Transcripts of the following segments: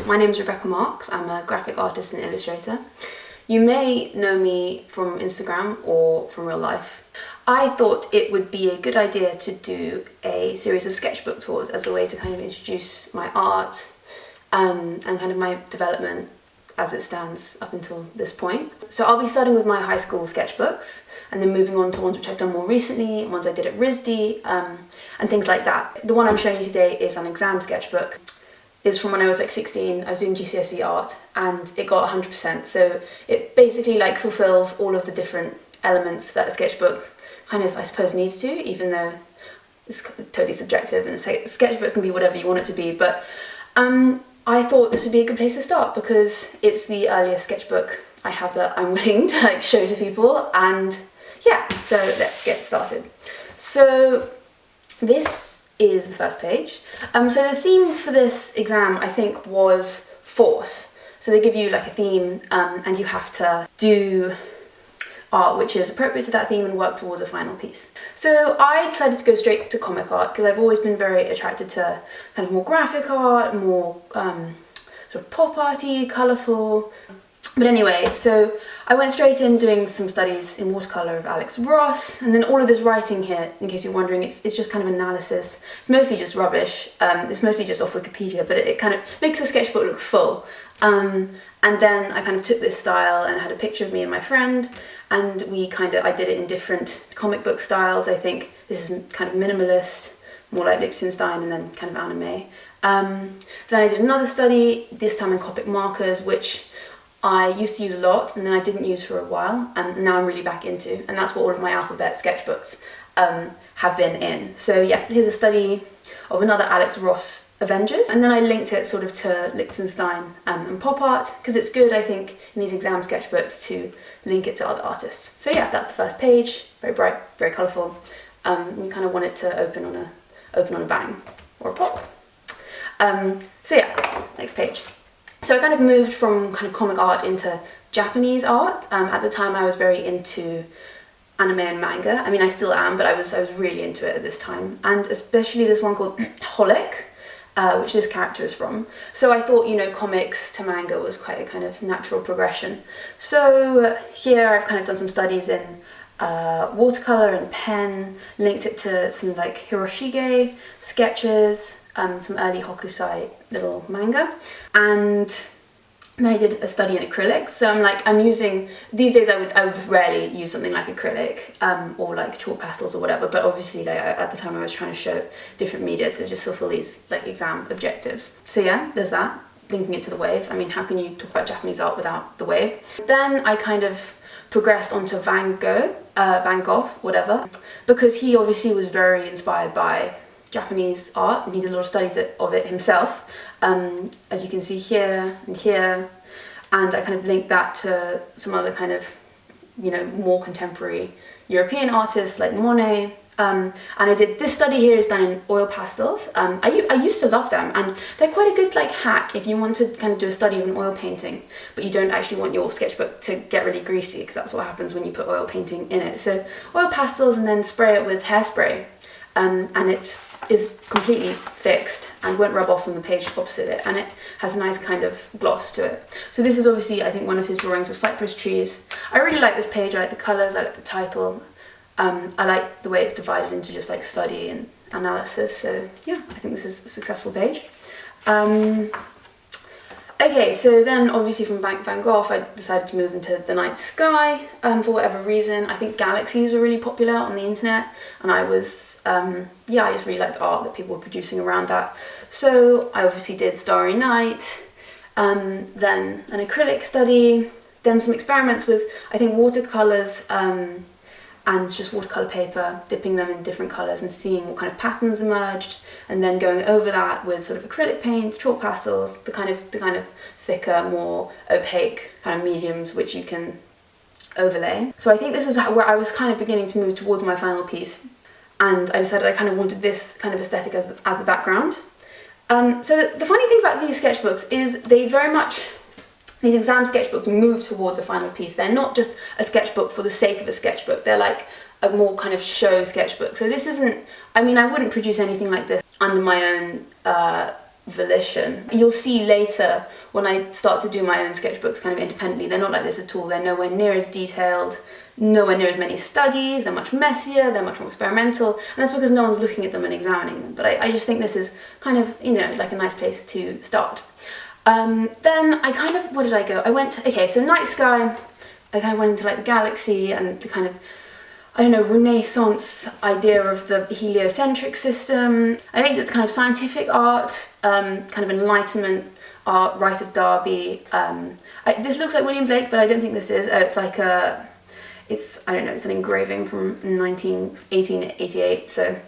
My name is Rebecca Marks. I'm a graphic artist and illustrator. You may know me from Instagram or from real life. I thought it would be a good idea to do a series of sketchbook tours as a way to kind of introduce my art and kind of my development as it stands up until this point. So I'll be starting with my high school sketchbooks and then moving on to ones which I've done more recently, ones I did at RISD, and things like that. The one I'm showing you today is an exam sketchbook. It's from when I was like 16. I was doing GCSE art and it got 100%. So it basically like fulfills all of the different elements that a sketchbook kind of, I suppose, needs to, even though it's totally subjective and a sketchbook can be whatever you want it to be. But I thought this would be a good place to start because it's the earliest sketchbook I have that I'm willing to like show to people. And yeah, so let's get started. So this is the first page. So the theme for this exam, I think, was force. So they give you like a theme and you have to do art which is appropriate to that theme and work towards a final piece. So I decided to go straight to comic art because I've always been very attracted to kind of more graphic art, more sort of pop arty, colourful. But anyway, so I went straight in doing some studies in watercolour of Alex Ross, and then all of this writing here, in case you're wondering, it's just kind of analysis. It's mostly just rubbish, it's mostly just off Wikipedia, but it kind of makes the sketchbook look full. And then I kind of took this style and had a picture of me and my friend, and I did it in different comic book styles. I think this is kind of minimalist, more like Lichtenstein, and then kind of anime. Then I did another study, this time in Copic markers, which I used to use a lot and then I didn't use for a while, and now I'm really back into, and that's what all of my alphabet sketchbooks have been in. So yeah, here's a study of another Alex Ross Avengers, and then I linked it sort of to Lichtenstein and pop art because it's good, I think, in these exam sketchbooks to link it to other artists. So yeah, that's the first page, very bright, very colourful. You kind of want it to open on a bang or a pop. So yeah, next page. So I kind of moved from kind of comic art into Japanese art. At the time I was very into anime and manga. I mean, I still am, but I was really into it at this time. And especially this one called Holic, which this character is from. So I thought, you know, comics to manga was quite a kind of natural progression. So here I've kind of done some studies in watercolour and pen, linked it to some like Hiroshige sketches, some early Hokusai little manga, and then I did a study in acrylics. So I'm using, these days I would rarely use something like acrylic or like chalk pastels or whatever, but obviously like, at the time I was trying to show different media to just fulfill these like exam objectives. So yeah, there's that, linking it to the wave. I mean, how can you talk about Japanese art without the wave? Then I kind of progressed onto Van Gogh, whatever, because he obviously was very inspired by Japanese art and he did a lot of studies of it himself, as you can see here and here, and I kind of linked that to some other kind of, you know, more contemporary European artists like Monet, and I did this study here is done in oil pastels. I used to love them, and they're quite a good like hack if you want to kind of do a study of an oil painting but you don't actually want your sketchbook to get really greasy, because that's what happens when you put oil painting in it. So oil pastels and then spray it with hairspray, and it is completely fixed and won't rub off on the page opposite it, and it has a nice kind of gloss to it. So this is obviously, I think, one of his drawings of cypress trees. I really like this page, I like the colours, I like the title, I like the way it's divided into just like study and analysis. So yeah, I think this is a successful page. Okay, so then obviously from Van Gogh I decided to move into the night sky for whatever reason. I think galaxies were really popular on the internet, and I was, yeah, I just really liked the art that people were producing around that. So I obviously did Starry Night, then an acrylic study, then some experiments with, I think, watercolours and just watercolour paper, dipping them in different colours and seeing what kind of patterns emerged, and then going over that with sort of acrylic paint, chalk pastels, the kind of thicker, more opaque kind of mediums which you can overlay. So I think this is where I was kind of beginning to move towards my final piece, and I decided I kind of wanted this kind of aesthetic as the background. So the funny thing about these sketchbooks is they very much, these exam sketchbooks move towards a final piece. They're not just a sketchbook for the sake of a sketchbook. They're like a more kind of show sketchbook. So this isn't, I mean, I wouldn't produce anything like this under my own volition. You'll see later when I start to do my own sketchbooks kind of independently, they're not like this at all. They're nowhere near as detailed, nowhere near as many studies, they're much messier, they're much more experimental, and that's because no one's looking at them and examining them. But I just think this is kind of, you know, like a nice place to start. Then I kind of, where did I go? Okay, so night sky, I kind of went into like the galaxy and the kind of, I don't know, Renaissance idea of the heliocentric system. I think it's kind of scientific art, kind of Enlightenment art, Rite of Derby. This looks like William Blake, but I don't think this is. It's like I don't know, it's an engraving from 1888. So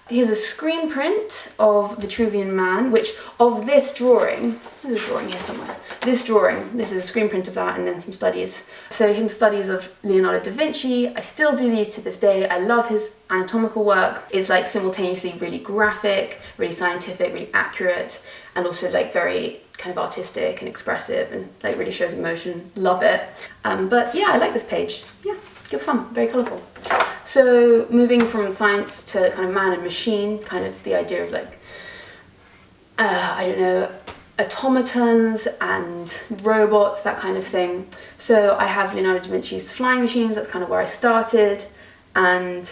here's a screen print of Vitruvian Man, which of this drawing, there's a drawing here somewhere. This is a screen print of that, and then some studies. So some studies of Leonardo da Vinci. I still do these to this day. I love his anatomical work. It's like simultaneously really graphic, really scientific, really accurate, and also like very kind of artistic and expressive, and like really shows emotion. Love it. But yeah, I like this page. Yeah, good fun, very colourful. So moving from science to kind of man and machine, kind of the idea of like, I don't know, automatons and robots, that kind of thing. So I have Leonardo da Vinci's flying machines, that's kind of where I started. And,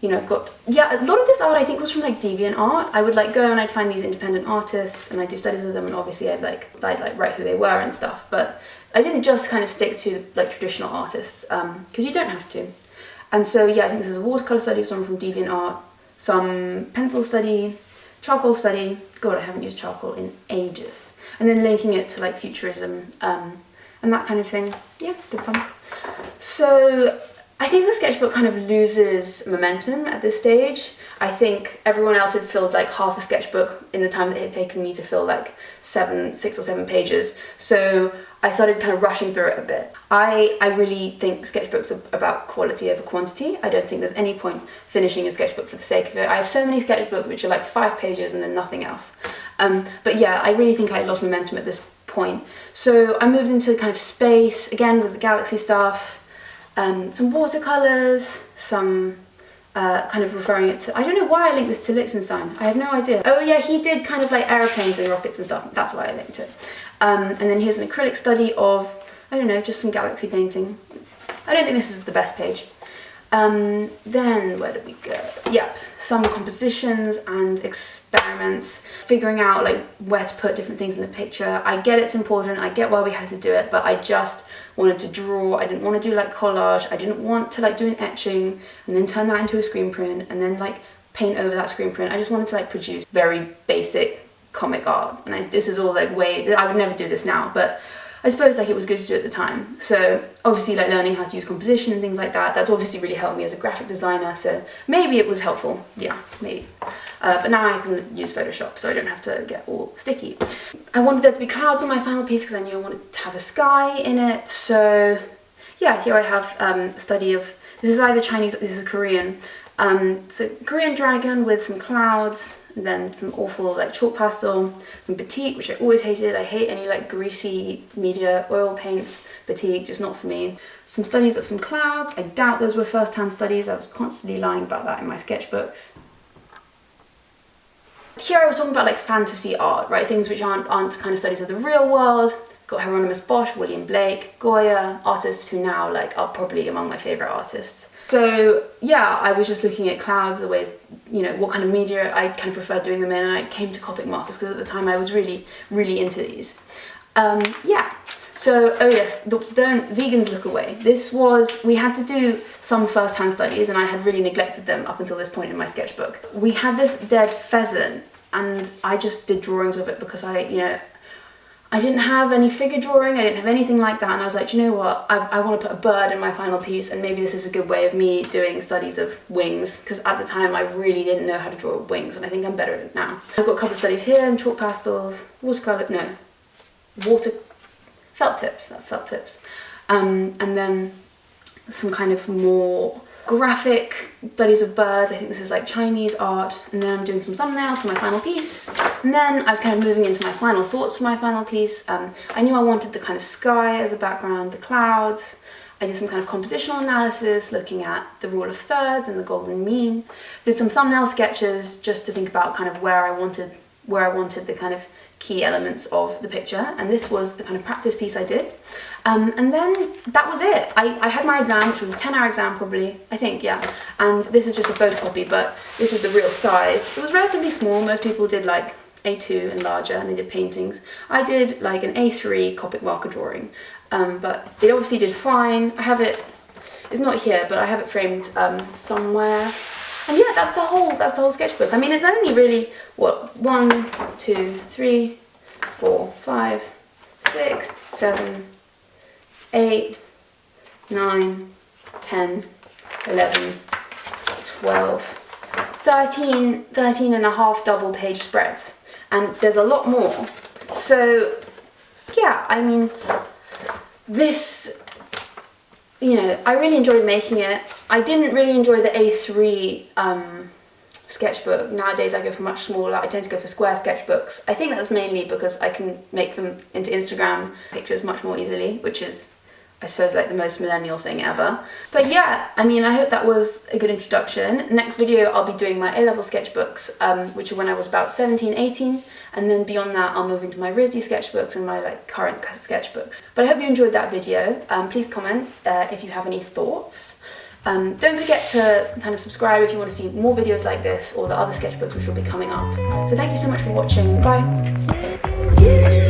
you know, I've got, yeah, a lot of this art I think was from like DeviantArt. I would like go and I'd find these independent artists and I'd do studies with them, and obviously I'd write who they were and stuff. But I didn't just kind of stick to like traditional artists, because you don't have to. And so yeah, I think this is a watercolour study of someone from DeviantArt, some pencil study, charcoal study. God, I haven't used charcoal in ages. And then linking it to like futurism and that kind of thing. Yeah, good fun. So I think the sketchbook kind of loses momentum at this stage. I think everyone else had filled like half a sketchbook in the time that it had taken me to fill like 6 or 7 pages. So I started kind of rushing through it a bit. I really think sketchbooks are about quality over quantity. I don't think there's any point finishing a sketchbook for the sake of it. I have so many sketchbooks which are like 5 pages and then nothing else. But yeah, I really think I lost momentum at this point. So I moved into kind of space, again with the galaxy stuff, some watercolours, some kind of referring it to, I don't know why I linked this to Liechtenstein, I have no idea. Oh yeah, he did kind of like aeroplanes and rockets and stuff, that's why I linked it. And then here's an acrylic study of, I don't know, just some galaxy painting. I don't think this is the best page. Then where did we go? Yep, some compositions and experiments, figuring out like where to put different things in the picture. I get it's important, I get why we had to do it, but I just wanted to draw. I didn't want to do like collage. I didn't want to like do an etching and then turn that into a screen print and then like paint over that screen print. I just wanted to like produce very basic comic art, and this is all like I would never do this now, but I suppose like it was good to do at the time. So obviously like learning how to use composition and things like that, that's obviously really helped me as a graphic designer, so maybe it was helpful, yeah, maybe. But now I can use Photoshop, so I don't have to get all sticky. I wanted there to be clouds on my final piece because I knew I wanted to have a sky in it, so yeah, here I have a study of, this is either Chinese, this is Korean. It's a Korean dragon with some clouds, and then some awful like chalk pastel, some batik, which I always hated. I hate any like greasy media, oil paints, batik, just not for me. Some studies of some clouds. I doubt those were first-hand studies. I was constantly lying about that in my sketchbooks. Here I was talking about like fantasy art, right? Things which aren't kind of studies of the real world. Got Hieronymus Bosch, William Blake, Goya, artists who now like are probably among my favourite artists. So yeah, I was just looking at clouds, the ways, you know, what kind of media I kind of preferred doing them in, and I came to Copic markers because at the time I was really, really into these. Yeah, so, oh yes, don't vegans look away. We had to do some first-hand studies and I had really neglected them up until this point in my sketchbook. We had this dead pheasant and I just did drawings of it because I didn't have any figure drawing, I didn't have anything like that, and I was like, you know what, I want to put a bird in my final piece, and maybe this is a good way of me doing studies of wings, because at the time I really didn't know how to draw wings, and I think I'm better at it now. I've got a couple of studies here, and chalk pastels, felt tips, that's felt tips. And then some kind of more graphic studies of birds. I think this is like Chinese art, and then I'm doing some thumbnails for my final piece, and then I was kind of moving into my final thoughts for my final piece. I knew I wanted the kind of sky as a background, the clouds. I did some kind of compositional analysis looking at the rule of thirds and the golden mean. Did some thumbnail sketches just to think about kind of where I wanted where I wanted the kind of key elements of the picture, and this was the kind of practice piece I did. And then that was it. I had my exam, which was a 10-hour exam probably, I think, yeah. And this is just a photocopy, but this is the real size. It was relatively small. Most people did like A2 and larger, and they did paintings. I did like an A3 Copic marker drawing, but it obviously did fine. I have it, it's not here, but I have it framed somewhere. And yeah, that's the whole sketchbook. I mean, it's only really, what, 1, 2, 3, 4, 5, 6, 7, 8, 9, 10, 11, 12, 13 and a half double page spreads. And there's a lot more. So yeah, I mean, this, you know, I really enjoyed making it. I didn't really enjoy the A3 sketchbook. Nowadays I go for much smaller. I tend to go for square sketchbooks. I think that's mainly because I can make them into Instagram pictures much more easily, which is, I suppose, like the most millennial thing ever. But yeah, I mean, I hope that was a good introduction. Next video I'll be doing my A-level sketchbooks, which are when I was about 17, 18, and then beyond that I'll move into my RISD sketchbooks and my like current sketchbooks. But I hope you enjoyed that video. Please comment if you have any thoughts. Don't forget to kind of subscribe if you want to see more videos like this or the other sketchbooks which will be coming up. So thank you so much for watching. Bye!